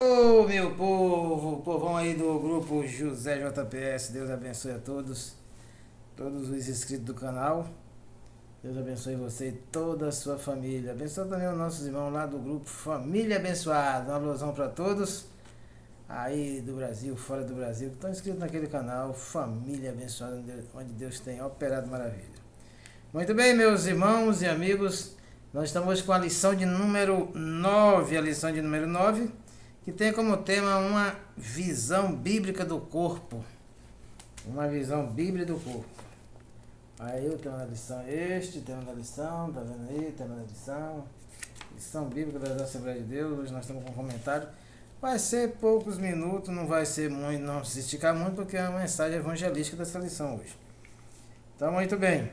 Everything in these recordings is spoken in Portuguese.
Ô meu povo, povão aí do grupo José JPS, Deus abençoe a todos os inscritos do canal. Deus abençoe você e toda a sua família. Abençoe também os nossos irmãos lá do grupo Família Abençoada. Um alusão para todos aí do Brasil, fora do Brasil, que estão inscritos naquele canal Família Abençoada, onde Deus tem operado maravilha. Muito bem, meus irmãos e amigos, nós estamos com a lição de número 9, que tem como tema uma visão bíblica do corpo. Uma visão bíblica do corpo. Aí o tema da lição é este, tema da lição, tá vendo aí, tema da lição. Lição bíblica da Assembleia de Deus, hoje nós estamos com um comentário. Vai ser poucos minutos, não vai ser muito, não se esticar muito, porque é uma mensagem evangelística dessa lição hoje. Então, muito bem.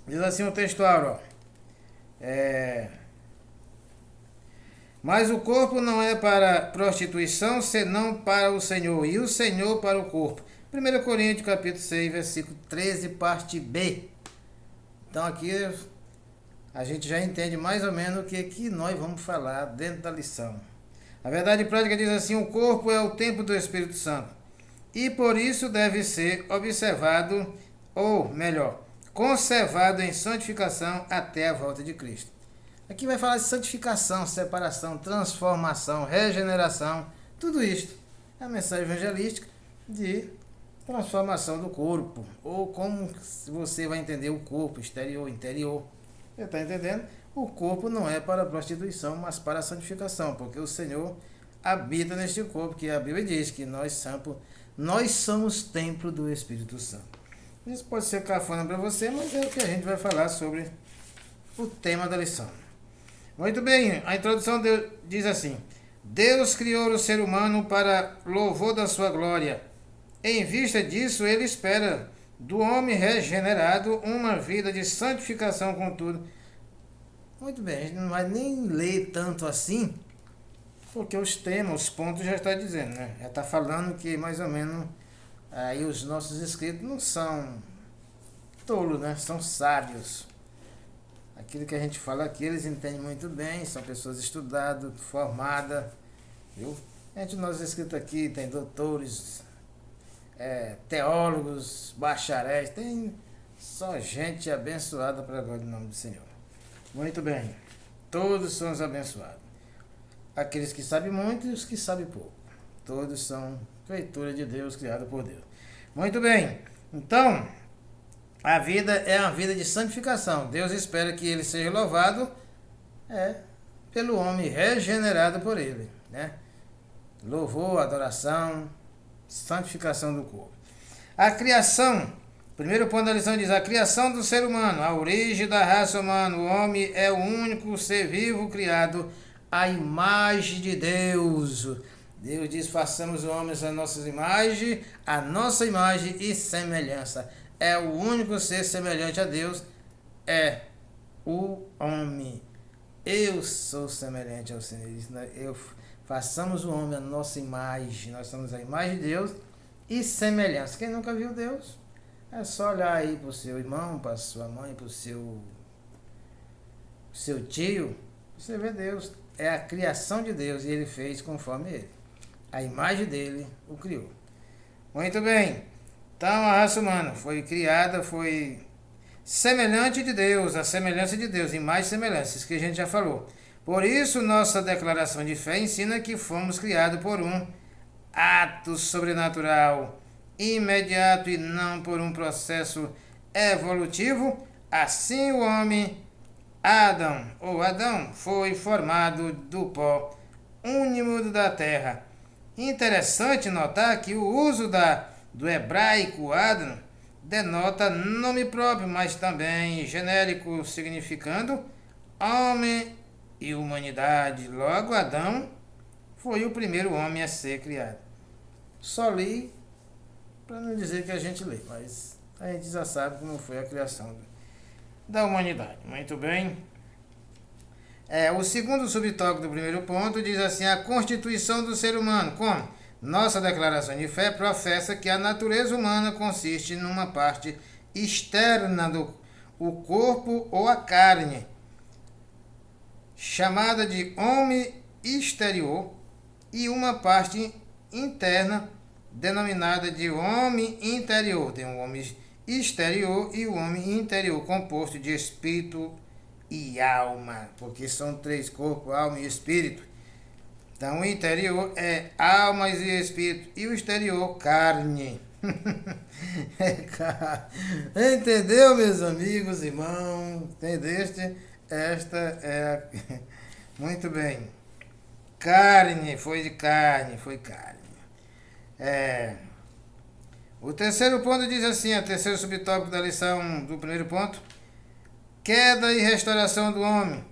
Diz assim o textuário, mas o corpo não é para prostituição, senão para o Senhor, e o Senhor para o corpo. 1 Coríntios, capítulo 6, versículo 13, parte B. Então aqui a gente já entende mais ou menos o que nós vamos falar dentro da lição. A verdade prática diz assim: o corpo é o templo do Espírito Santo, e por isso deve ser observado, ou melhor, conservado em santificação até a volta de Cristo. Aqui vai falar de santificação, separação, transformação, regeneração, tudo isto é a mensagem evangelística de transformação do corpo, ou como você vai entender o corpo, exterior, interior. Você está entendendo? O corpo não é para a prostituição, mas para a santificação, porque o Senhor habita neste corpo, que a Bíblia diz que nós somos templo do Espírito Santo. Isso pode ser cafona para você, mas é o que a gente vai falar sobre o tema da lição. Muito bem, a introdução diz assim: Deus criou o ser humano para louvor da sua glória. Em vista disso, ele espera do homem regenerado uma vida de santificação, contudo. Muito bem, a gente não vai nem ler tanto assim, porque os temas, os pontos já está dizendo, né? Já está falando que mais ou menos aí os nossos inscritos não são tolos, né? São sábios. Aquilo que a gente fala aqui, eles entendem muito bem, são pessoas estudadas, formadas, viu? Entre nós inscritos aqui tem doutores, teólogos, bacharéis, tem só gente abençoada para a glória do nome do Senhor. Muito bem, todos são abençoados. Aqueles que sabem muito e os que sabem pouco. Todos são criatura de Deus, criada por Deus. Muito bem, então, a vida é uma vida de santificação. Deus espera que ele seja louvado pelo homem regenerado por ele, né? Louvor, adoração, santificação do corpo. A criação, primeiro ponto da lição diz: a criação do ser humano, a origem da raça humana. O homem é o único ser vivo criado à imagem de Deus. Deus diz: façamos os homens a nossa imagem e semelhança. É o único ser semelhante a Deus, é o homem. Eu sou semelhante ao Senhor. Façamos o homem a nossa imagem. Nós somos a imagem de Deus e semelhança. Quem nunca viu Deus, é só olhar aí para o seu irmão, para a sua mãe, para o seu tio. Você vê Deus. É a criação de Deus e ele fez conforme ele. A imagem dele o criou. Muito bem. Então a raça humana foi criada, foi semelhante de Deus, a semelhança de Deus, imagem e semelhança, isso que a gente já falou. Por isso, nossa declaração de fé ensina que fomos criados por um ato sobrenatural, imediato e não por um processo evolutivo. Assim o homem, Adão, foi formado do pó úmido da terra. Interessante notar que o uso do hebraico Adam denota nome próprio, mas também genérico, significando homem e humanidade. Logo, Adão foi o primeiro homem a ser criado. Só li para não dizer que a gente lê, mas a gente já sabe como foi a criação da humanidade. Muito bem. O segundo subtópico do primeiro ponto diz assim: a constituição do ser humano. Como? Nossa declaração de fé professa que a natureza humana consiste numa parte externa do corpo ou a carne, chamada de homem exterior, e uma parte interna denominada de homem interior. Tem o homem exterior e o homem interior, composto de espírito e alma, porque são três: corpo, alma e espírito. Então o interior é alma e espírito e o exterior carne. Entendeu, meus amigos, irmãos? Entendeste? Esta é a... Muito bem. Carne, foi de carne, foi carne. O terceiro ponto diz assim, o terceiro subtópico da lição do primeiro ponto: queda e restauração do homem.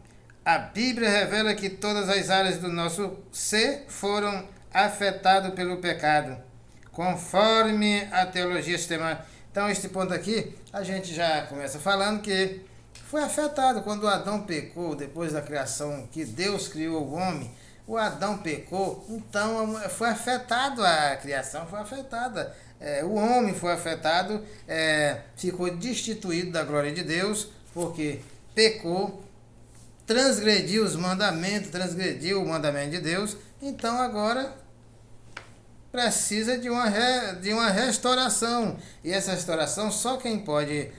A Bíblia revela que todas as áreas do nosso ser foram afetadas pelo pecado, conforme a teologia sistemática. Então, este ponto aqui, a gente já começa falando que foi afetado quando Adão pecou, depois da criação, que Deus criou o homem. O Adão pecou, então foi afetado a criação, foi afetada. O homem foi afetado, ficou destituído da glória de Deus, porque pecou, transgrediu os mandamentos, transgrediu o mandamento de Deus. Então agora precisa de uma restauração. E essa restauração só quem pode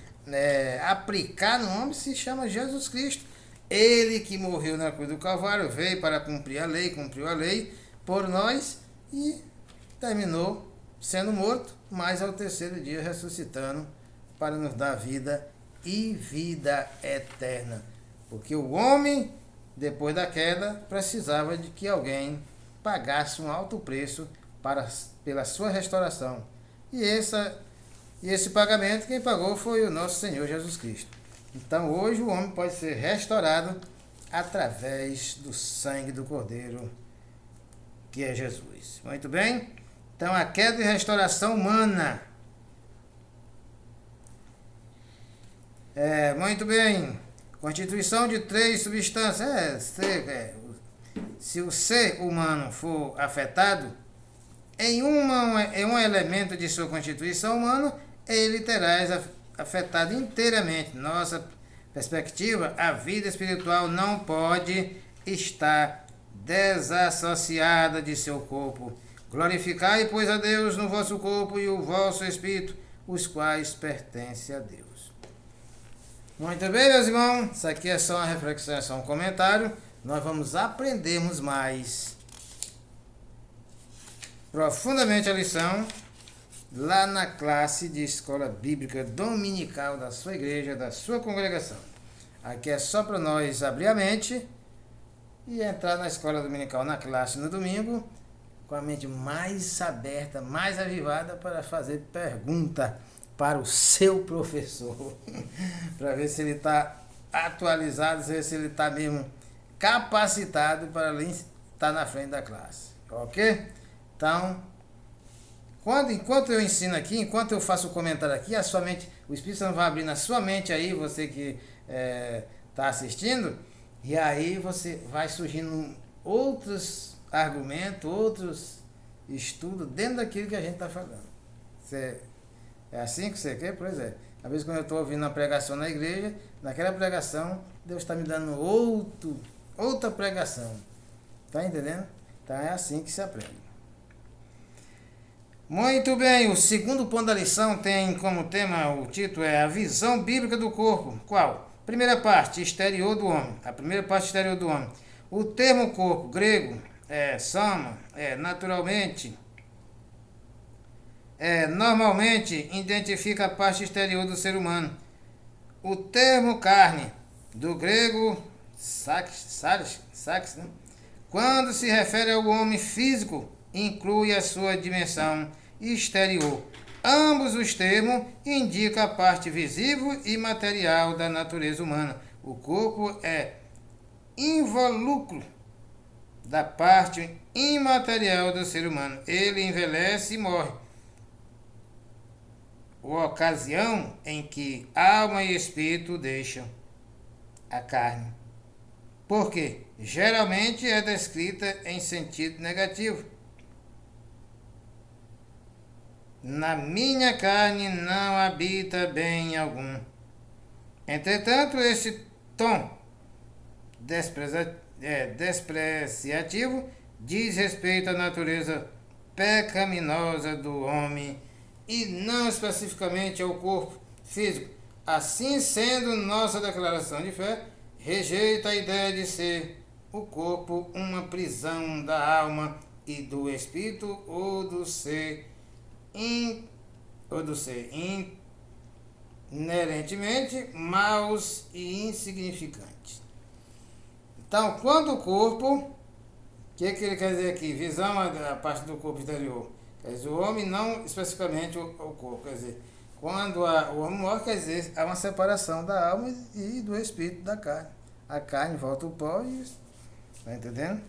aplicar no homem se chama Jesus Cristo. Ele que morreu na cruz do Calvário, veio para cumprir a lei, cumpriu a lei por nós e terminou sendo morto, mas ao terceiro dia ressuscitando para nos dar vida e vida eterna. Porque o homem, depois da queda, precisava de que alguém pagasse um alto preço pela sua restauração. E esse pagamento quem pagou foi o nosso Senhor Jesus Cristo. Então hoje o homem pode ser restaurado através do sangue do Cordeiro, que é Jesus. Muito bem? Então a queda e restauração humana. Muito bem. Constituição de três substâncias. Se o ser humano for afetado em um elemento de sua constituição humana, ele terá afetado inteiramente. Nossa perspectiva, a vida espiritual não pode estar desassociada de seu corpo. Glorificai, pois, a Deus no vosso corpo e o vosso espírito, os quais pertencem a Deus. Muito bem, meus irmãos, isso aqui é só uma reflexão, é só um comentário. Nós vamos aprendermos mais profundamente a lição lá na classe de escola bíblica dominical da sua igreja, da sua congregação. Aqui é só para nós abrir a mente e entrar na escola dominical, na classe no domingo, com a mente mais aberta, mais avivada para fazer pergunta para o seu professor, para ver se ele está atualizado, se ele está mesmo capacitado para estar na frente da classe, ok? Então, enquanto eu ensino aqui, enquanto eu faço o comentário aqui, a sua mente, o Espírito Santo vai abrir na sua mente aí, você que está assistindo, e aí você vai surgindo outros argumentos, outros estudos dentro daquilo que a gente está falando. É assim que você quer? Pois é. Às vezes quando eu estou ouvindo uma pregação na igreja, naquela pregação, Deus está me dando outra pregação. Está entendendo? Então é assim que se aprende. Muito bem, o segundo ponto da lição tem como tema, o título é a visão bíblica do corpo. Qual? Primeira parte, exterior do homem. A primeira parte, exterior do homem. O termo corpo, grego, soma, naturalmente, normalmente identifica a parte exterior do ser humano. O termo carne, do grego sarx, né? Quando se refere ao homem físico, inclui a sua dimensão exterior. Ambos os termos indicam a parte visível e material da natureza humana. O corpo é involúcro da parte imaterial do ser humano. Ele envelhece e morre. A ocasião em que alma e espírito deixam a carne. Por quê? Geralmente é descrita em sentido negativo. Na minha carne não habita bem algum. Entretanto, esse tom despreciativo diz respeito à natureza pecaminosa do homem e não especificamente ao corpo físico. Assim sendo, nossa declaração de fé rejeita a ideia de ser o corpo uma prisão da alma e do espírito ou do ser inerentemente maus e insignificantes. Então, quando o corpo, o que ele quer dizer aqui? Visão a parte do corpo exterior. Quer dizer, o homem não especificamente o corpo. Quer dizer, quando o homem morre, quer dizer, há uma separação da alma e do espírito da carne. A carne volta ao pó e... Está entendendo?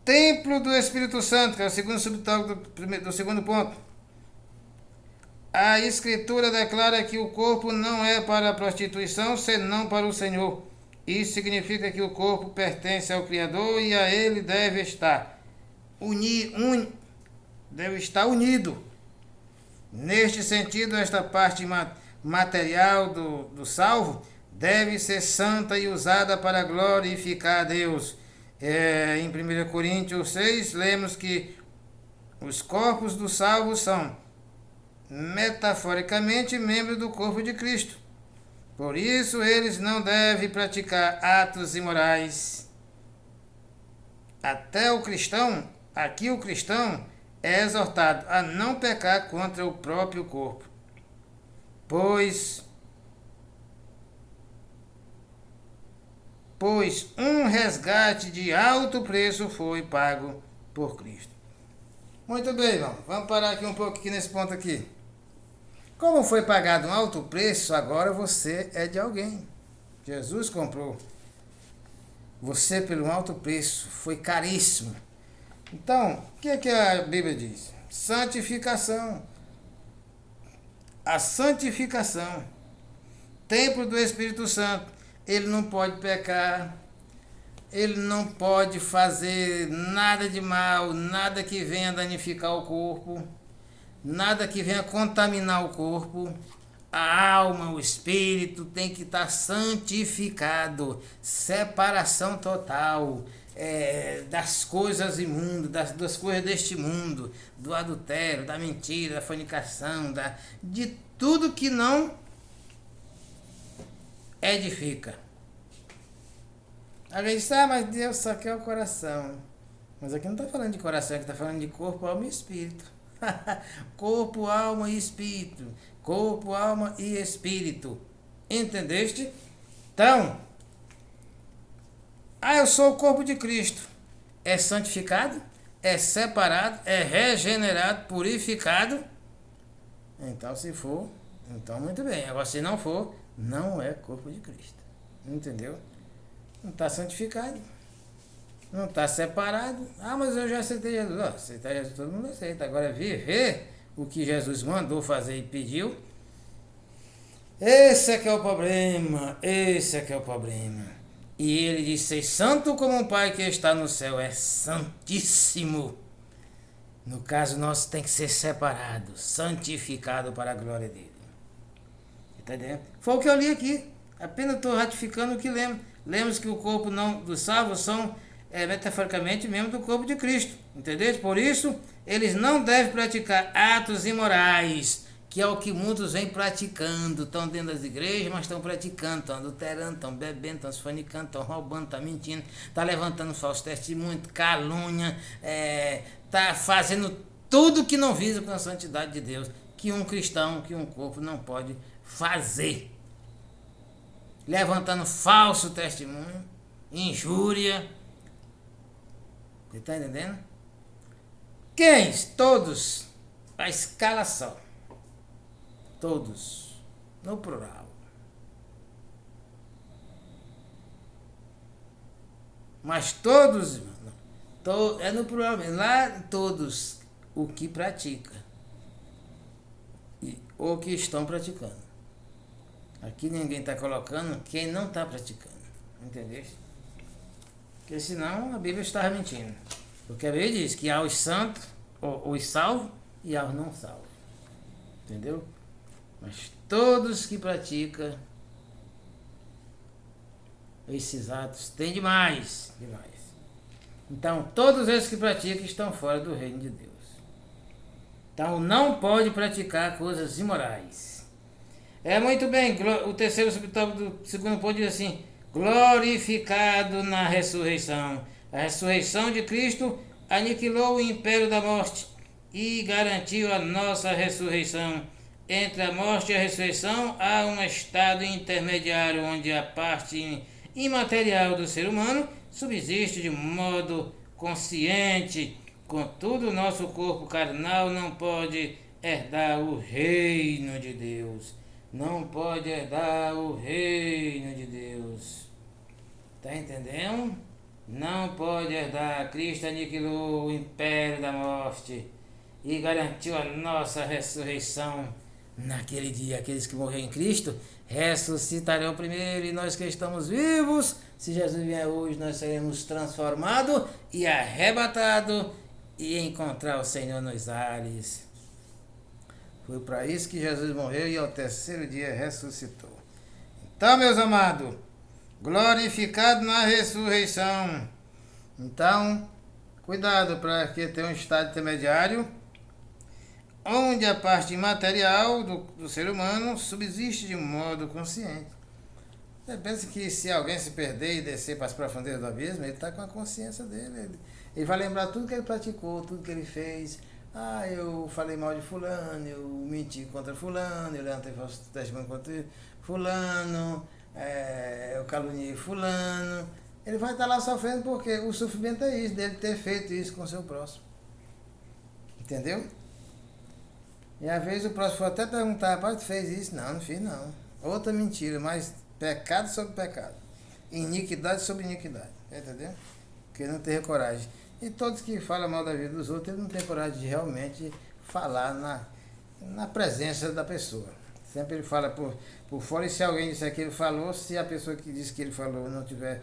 Templo do Espírito Santo, que é o segundo subtópico do segundo ponto. A Escritura declara que o corpo não é para a prostituição, senão para o Senhor. Isso significa que o corpo pertence ao Criador e a ele deve estar unido. Neste sentido, esta parte material do salvo deve ser santa e usada para glorificar a Deus. Em 1 Coríntios 6, lemos que os corpos dos salvos são, metaforicamente, membros do corpo de Cristo. Por isso, eles não devem praticar atos imorais. Aqui o cristão é exortado a não pecar contra o próprio corpo, pois um resgate de alto preço foi pago por Cristo. Muito bem, irmão. Vamos parar aqui um pouco aqui nesse ponto aqui. Como foi pagado um alto preço, agora você é de alguém. Jesus comprou você pelo alto preço. Foi caríssimo. Então, o que a Bíblia diz? Santificação. A santificação. Templo do Espírito Santo. Ele não pode pecar, ele não pode fazer nada de mal, nada que venha danificar o corpo, nada que venha contaminar o corpo. A alma, o espírito tem que estar santificado, separação total das coisas imundas, das coisas deste mundo, do adultério, da mentira, da fornicação, de tudo que não edifica. Alguém diz, mas Deus só quer o coração. Mas aqui não está falando de coração, aqui está falando de corpo, alma e espírito. Corpo, alma e espírito. Corpo, alma e espírito. Entendeste? Então, eu sou o corpo de Cristo. É santificado, é separado, é regenerado, purificado. Então, se for, então muito bem. Agora, se não for, não é corpo de Cristo. Entendeu? Não está santificado. Não está separado. Mas eu já aceitei Jesus. Aceitar Jesus todo mundo aceita. Agora viver o que Jesus mandou fazer e pediu. Esse é que é o problema. Esse é que é o problema. E ele diz, ser santo como um Pai que está no céu. É santíssimo. No caso nosso tem que ser separado. Santificado para a glória dele. Entendeu? Foi o que eu li aqui. Apenas estou ratificando o que lemos. Lemos que o corpo dos salvos são metaforicamente membros do corpo de Cristo. Entendeu? Por isso, eles não devem praticar atos imorais, que é o que muitos vêm praticando. Estão dentro das igrejas, mas estão praticando. Estão adulterando, estão bebendo, estão se fornicando, estão roubando, estão mentindo, estão levantando falso testemunho, calúnia, está fazendo tudo que não visa com a santidade de Deus, que um cristão, que um corpo não pode fazer. Levantando falso testemunho, injúria. Você está entendendo? Quem? Todos. A escala só. Todos. No plural. Mas todos, é no plural mesmo. Lá todos o que pratica. Ou que estão praticando. Aqui ninguém está colocando quem não está praticando. Entendeu? Porque senão a Bíblia está mentindo. Porque a Bíblia diz que há os santos, os salvos e há os não salvos. Entendeu? Mas todos que praticam esses atos têm demais. Então, todos esses que praticam estão fora do reino de Deus. Então, não pode praticar coisas imorais. Muito bem, o terceiro subtópico do segundo ponto diz assim: glorificado na ressurreição. A ressurreição de Cristo aniquilou o império da morte e garantiu a nossa ressurreição. Entre a morte e a ressurreição há um estado intermediário onde a parte imaterial do ser humano subsiste de modo consciente. Contudo, o nosso corpo carnal não pode herdar o reino de Deus. Não pode herdar o reino de Deus. Tá entendendo? Não pode herdar. Cristo aniquilou o império da morte e garantiu a nossa ressurreição. Naquele dia, aqueles que morreram em Cristo ressuscitarão primeiro, e nós que estamos vivos, se Jesus vier hoje, nós seremos transformados e arrebatados e encontrar o Senhor nos ares. Foi para isso que Jesus morreu e ao terceiro dia ressuscitou. Então, meus amados, glorificado na ressurreição. Então, cuidado para que tenha um estado intermediário onde a parte imaterial do ser humano subsiste de modo consciente. Você pensa que se alguém se perder e descer para as profundezas do abismo, ele está com a consciência dele. Ele vai lembrar tudo que ele praticou, tudo que ele fez. Eu falei mal de fulano, eu menti contra fulano, eu levantei falso testemunho contra fulano, eu caluniei fulano. Ele vai estar lá sofrendo porque o sofrimento é isso, dele ter feito isso com o seu próximo. Entendeu? E às vezes o próximo foi até perguntar: rapaz, tu fez isso? Não fiz não. Outra mentira, mas pecado sobre pecado. Iniquidade sobre iniquidade. Entendeu? Porque não tem coragem. E todos que falam mal da vida dos outros, eles não têm coragem de realmente falar na presença da pessoa. Sempre ele fala por fora, e se alguém disser que ele falou, se a pessoa que disse que ele falou não tiver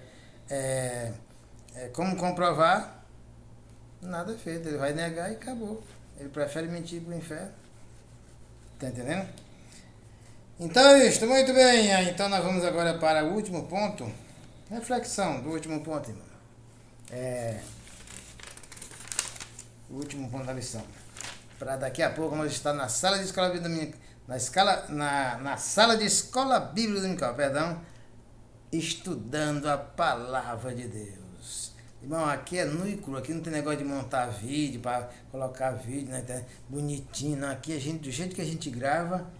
como comprovar, nada é feito. Ele vai negar e acabou. Ele prefere mentir para o inferno. Tá entendendo? Então é isso, muito bem. Então nós vamos agora para o último ponto. Reflexão do último ponto, irmão. O último ponto da lição. Para daqui a pouco nós estamos na sala de escola bíblica na sala de escola bíblica dominical, estudando a palavra de Deus. Irmão, aqui é nu e cru, aqui não tem negócio de montar vídeo, para colocar vídeo, né, bonitinho, não. Aqui do jeito que a gente grava,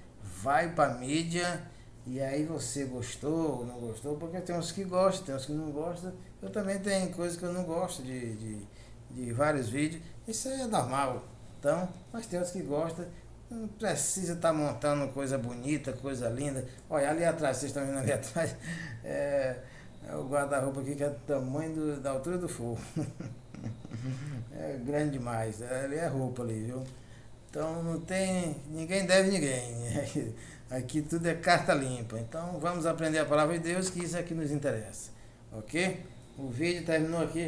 vai para mídia, e aí você gostou ou não gostou, porque tem uns que gostam, tem uns que não gostam. Eu também tenho coisas que eu não gosto de vários vídeos, isso é normal. Então, mas tem outros que gostam, não precisa estar montando coisa bonita, coisa linda. Olha, ali atrás, vocês estão vendo ali atrás, o guarda-roupa aqui que é do tamanho da altura do fogo. É grande demais. Ali é roupa ali, viu? Então não tem. Ninguém deve ninguém. Aqui tudo é carta limpa. Então vamos aprender a palavra de Deus, que isso é que nos interessa. Ok? O vídeo terminou aqui,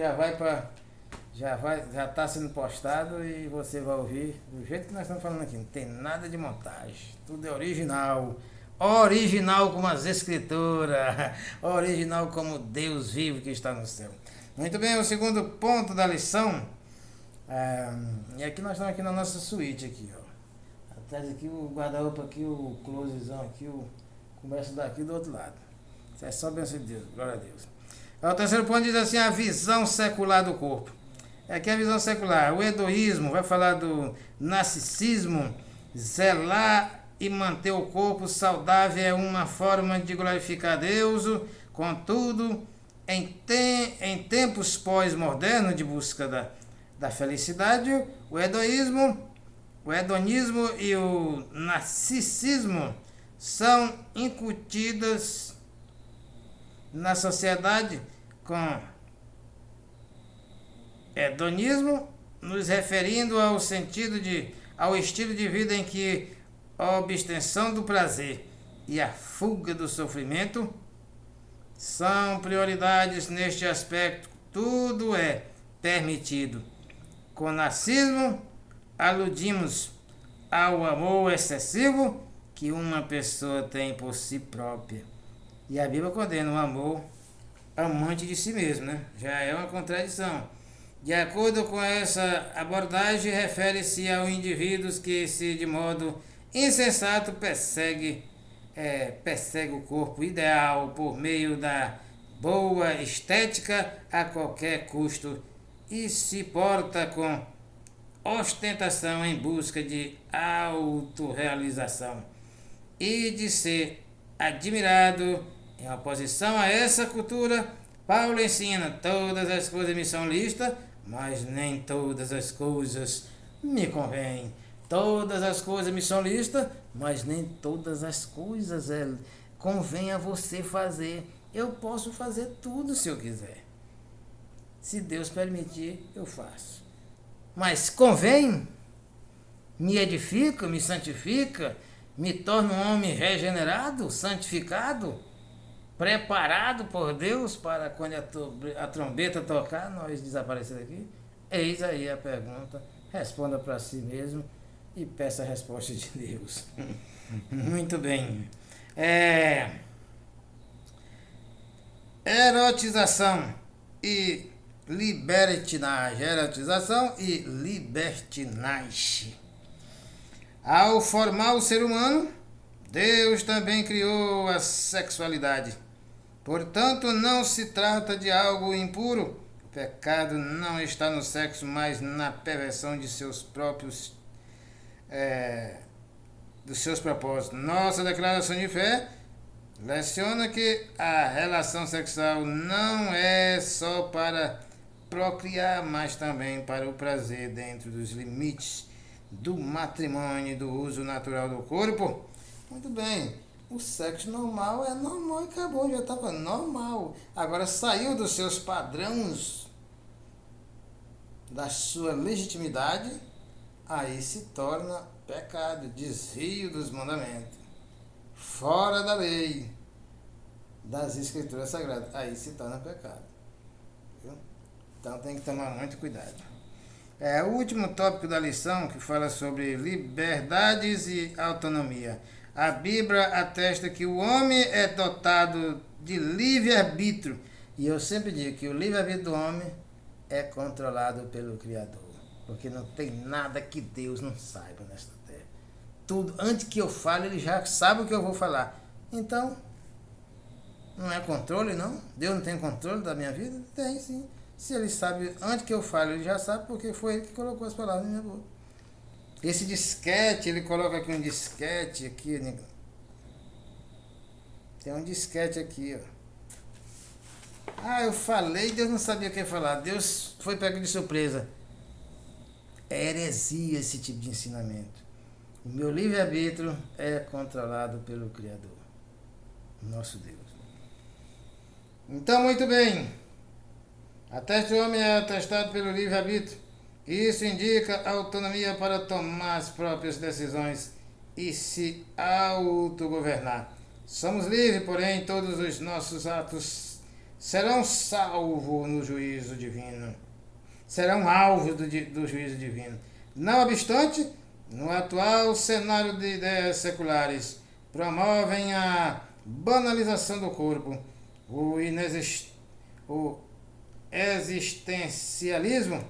já está sendo postado e você vai ouvir do jeito que nós estamos falando aqui. Não tem nada de montagem. Tudo é original. Original como as escrituras, original como Deus vivo que está no céu. Muito bem, o segundo ponto da lição, e aqui nós estamos aqui na nossa suíte aqui, ó. Atrás aqui o guarda-roupa aqui, o closezão aqui, o começo daqui do outro lado. Isso é só bênção de Deus, glória a Deus. O terceiro ponto diz assim: a visão secular do corpo. Aqui é a visão secular, o hedoísmo, vai falar do narcisismo, zelar e manter o corpo saudável é uma forma de glorificar Deus. Contudo, em tempos pós-modernos de busca da felicidade, o hedonismo e o narcisismo são incutidas na sociedade com hedonismo, nos referindo ao estilo de vida em que a obtenção do prazer e a fuga do sofrimento são prioridades neste aspecto. Tudo é permitido. Com narcisismo, aludimos ao amor excessivo que uma pessoa tem por si própria. E a Bíblia condena o amor amante de si mesmo, né? Já é uma contradição. De acordo com essa abordagem, refere-se a indivíduos que, se de modo insensato, persegue o corpo ideal por meio da boa estética a qualquer custo e se porta com ostentação em busca de autorrealização e de ser admirado. Em oposição a essa cultura, Paulo ensina: todas as coisas me são listas, mas nem todas as coisas me convêm. Todas as coisas me são listas, mas nem todas as coisas convém a você fazer. Eu posso fazer tudo se eu quiser. Se Deus permitir, eu faço. Mas convém? Me edifica, me santifica, me torna um homem regenerado, santificado, preparado por Deus para quando a trombeta tocar, nós desaparecer daqui? Eis aí a pergunta. Responda para si mesmo e peça a resposta de Deus. Muito bem. Erotização e libertinagem. Erotização e libertinagem. Ao formar o ser humano, Deus também criou a sexualidade. Portanto, não se trata de algo impuro. O pecado não está no sexo, mas na perversão de seus próprios dos seus propósitos. Nossa declaração de fé leciona que a relação sexual não é só para procriar, mas também para o prazer dentro dos limites do matrimônio e do uso natural do corpo. Muito bem, o sexo normal é normal e acabou, já estava normal. Agora saiu dos seus padrões, da sua legitimidade, aí se torna pecado, desvio dos mandamentos, fora da lei, das escrituras sagradas, aí se torna pecado. Viu? Então tem que tomar muito cuidado. O último tópico da lição, que fala sobre liberdades e autonomia. A Bíblia atesta que o homem é dotado de livre-arbítrio. E eu sempre digo que o livre-arbítrio do homem é controlado pelo Criador. Porque não tem nada que Deus não saiba nesta terra. Tudo, antes que eu fale, ele já sabe o que eu vou falar. Então, não é controle, não? Deus não tem controle da minha vida? Tem, sim. Se ele sabe, antes que eu fale, ele já sabe, porque foi ele que colocou as palavras na minha boca. Esse disquete, ele coloca aqui um disquete aqui. Tem um disquete aqui, ó. Eu falei, Deus não sabia o que ia falar. Deus foi pego de surpresa. É heresia esse tipo de ensinamento. O meu livre-arbítrio é controlado pelo Criador, nosso Deus. Então, muito bem. Ateste o homem é atestado pelo livre-arbítrio. Isso indica autonomia para tomar as próprias decisões e se autogovernar. Somos livres, porém todos os nossos atos serão salvos no juízo divino. Serão alvos do juízo divino. Não obstante, no atual cenário de ideias seculares, promovem a banalização do corpo, o existencialismo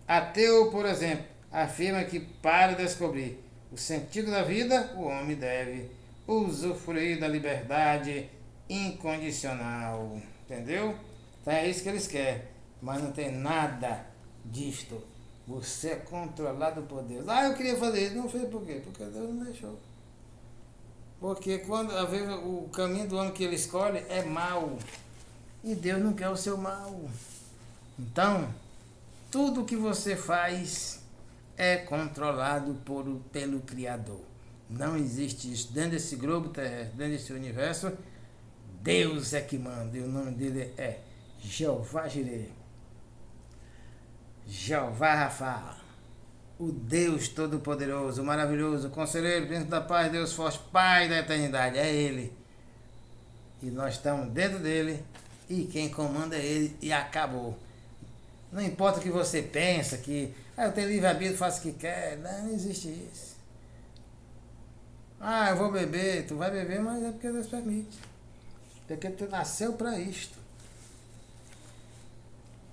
ateu, por exemplo, afirma que para descobrir o sentido da vida, o homem deve usufruir da liberdade incondicional. Entendeu? Então é isso que eles querem. Mas não tem nada disto. Você é controlado por Deus. Eu queria fazer isso. Não fez por quê? Porque Deus não deixou. Porque quando às vezes o caminho do homem que ele escolhe é mau. E Deus não quer o seu mal. Então, tudo que você faz é controlado pelo Criador. Não existe isso. Dentro desse globo terrestre, dentro desse universo, Deus é que manda. E o nome dele é Jeová Jireh. Jeová Rafa. O Deus Todo-Poderoso, maravilhoso, Conselheiro, Príncipe da Paz, Deus Forte, Pai da Eternidade. É Ele. E nós estamos dentro dele. E quem comanda é Ele. E acabou. Não importa o que você pensa, que eu tenho livre-arbítrio, faço o que quer. Não existe isso. Eu vou beber. Tu vai beber, mas é porque Deus permite. Porque tu nasceu para isto.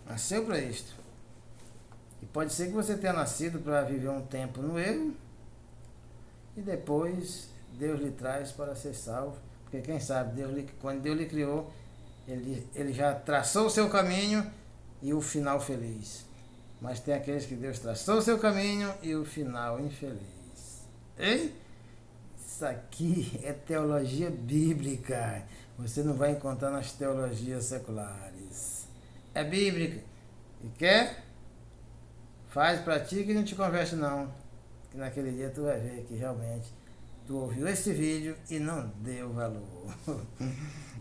Nasceu para isto. E pode ser que você tenha nascido para viver um tempo no erro e depois Deus lhe traz para ser salvo. Porque quem sabe, quando Deus lhe criou, ele já traçou o seu caminho e o final feliz. Mas tem aqueles que Deus traçou o seu caminho e o final infeliz. Ei? Isso aqui é teologia bíblica. Você não vai encontrar nas teologias seculares. É bíblica. E quer? Faz, pratica e não te converte não. Que naquele dia tu vai ver que realmente tu ouviu esse vídeo e não deu valor.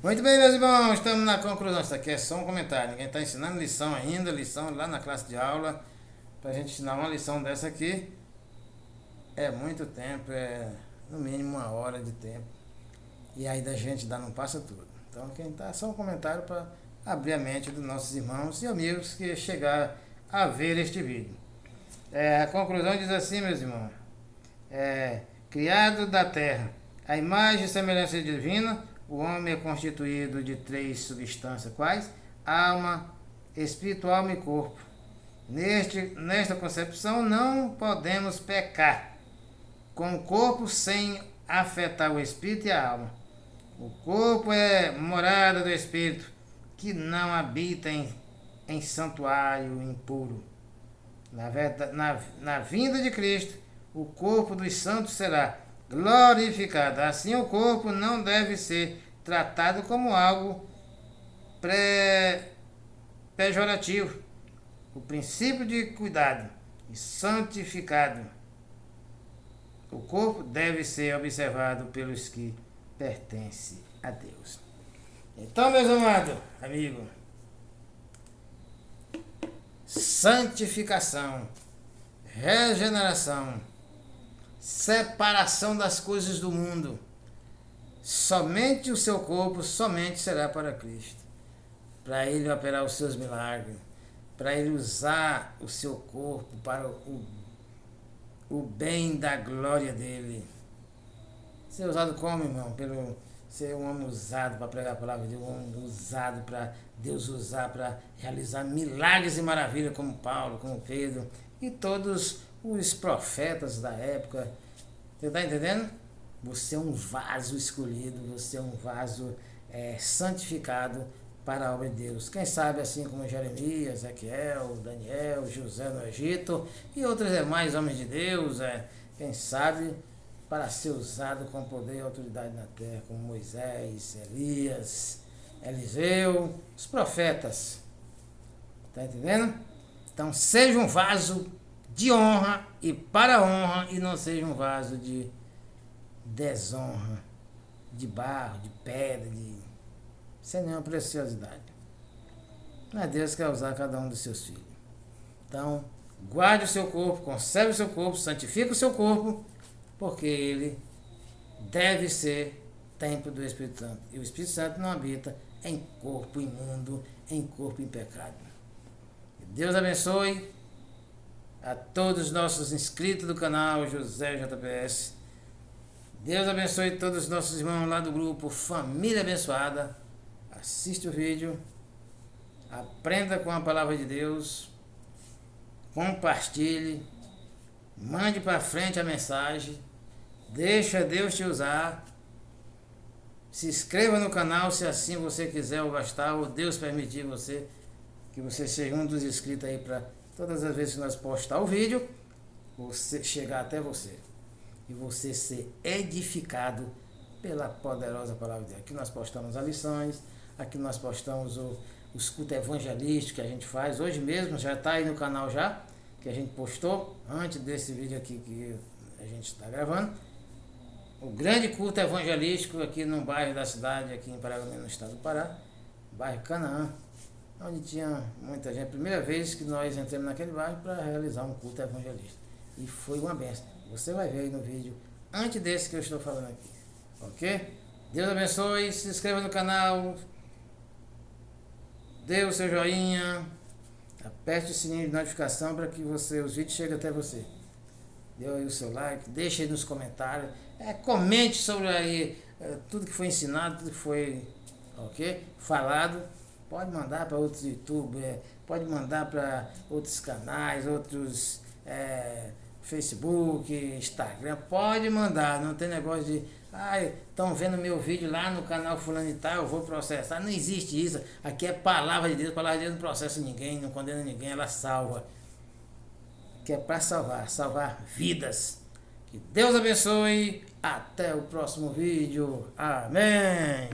Muito bem, meus irmãos, estamos na conclusão. Isso aqui é só um comentário. Ninguém está ensinando lição ainda, lição lá na classe de aula. Para a gente ensinar uma lição dessa aqui é muito tempo, é no mínimo 1 hora de tempo. E aí da gente ainda não passa tudo. Então quem está só um comentário para abrir a mente dos nossos irmãos e amigos que chegar a ver este vídeo. A conclusão diz assim, meus irmãos. Criado da terra, a imagem e semelhança divina, o homem é constituído de 3 substâncias, quais? Alma, espírito, alma e corpo. Nesta concepção não podemos pecar com o corpo sem afetar o espírito e a alma. O corpo é morada do espírito, que não habita em santuário impuro. Na vinda de Cristo, o corpo dos santos será glorificado. Assim, o corpo não deve ser tratado como algo pejorativo. O princípio de cuidado e santificado. O corpo deve ser observado pelos que pertencem a Deus. Então, meus amados amigos, santificação, regeneração, separação das coisas do mundo. Somente o seu corpo somente será para Cristo. Para Ele operar os seus milagres. Para Ele usar o seu corpo para o bem da glória dEle. Ser usado como, irmão? Ser um homem usado para pregar a palavra de Deus, um homem usado para Deus usar para realizar milagres e maravilhas como Paulo, como Pedro e todos os profetas da época. Você está entendendo? Você é um vaso escolhido, você é um vaso santificado para a obra de Deus. Quem sabe assim como Jeremias, Ezequiel, Daniel, José no Egito e outros demais homens de Deus, quem sabe para ser usado com poder e autoridade na terra, como Moisés, Elias, Eliseu, os profetas. Está entendendo? Então seja um vaso de honra e para a honra e não seja um vaso de desonra, de barro, de pedra, sem nenhuma preciosidade. Mas Deus quer usar cada um dos seus filhos. Então, guarde o seu corpo, conserve o seu corpo, santifique o seu corpo, porque ele deve ser templo do Espírito Santo. E o Espírito Santo não habita em corpo imundo, em corpo em pecado. Deus abençoe a todos os nossos inscritos do canal José JPS. Deus abençoe todos os nossos irmãos lá do grupo Família Abençoada. Assiste o vídeo, aprenda com a palavra de Deus, compartilhe, mande para frente a mensagem, deixa Deus te usar. Se inscreva no canal se assim você quiser ou gostar, ou Deus permitir que você seja um dos inscritos aí para todas as vezes que nós postar o vídeo, você chegar até você e você ser edificado pela poderosa palavra de Deus. Aqui nós postamos as lições, aqui nós postamos os cultos evangelísticos que a gente faz. Hoje mesmo já está aí no canal já, que a gente postou antes desse vídeo aqui que a gente está gravando. O grande culto evangelístico aqui num bairro da cidade, aqui em Paragominas, no estado do Pará, bairro Canaã, onde tinha muita gente. Primeira vez que nós entramos naquele bairro para realizar um culto evangelístico. E foi uma benção. Você vai ver aí no vídeo, antes desse que eu estou falando aqui. Ok? Deus abençoe, se inscreva no canal, dê o seu joinha, aperte o sininho de notificação para que os vídeos cheguem até você. Dê aí o seu like, deixe aí nos comentários, comente sobre aí tudo que foi ensinado, tudo que foi falado, Pode mandar para outros youtubers, pode mandar para outros canais, outros Facebook, Instagram, pode mandar, não tem negócio de, estão vendo meu vídeo lá no canal fulano e tal, eu vou processar. Não existe isso. Aqui é palavra de Deus, palavra de Deus não processa ninguém, não condena ninguém, ela salva. Que é para salvar vidas. Que Deus abençoe. Até o próximo vídeo. Amém.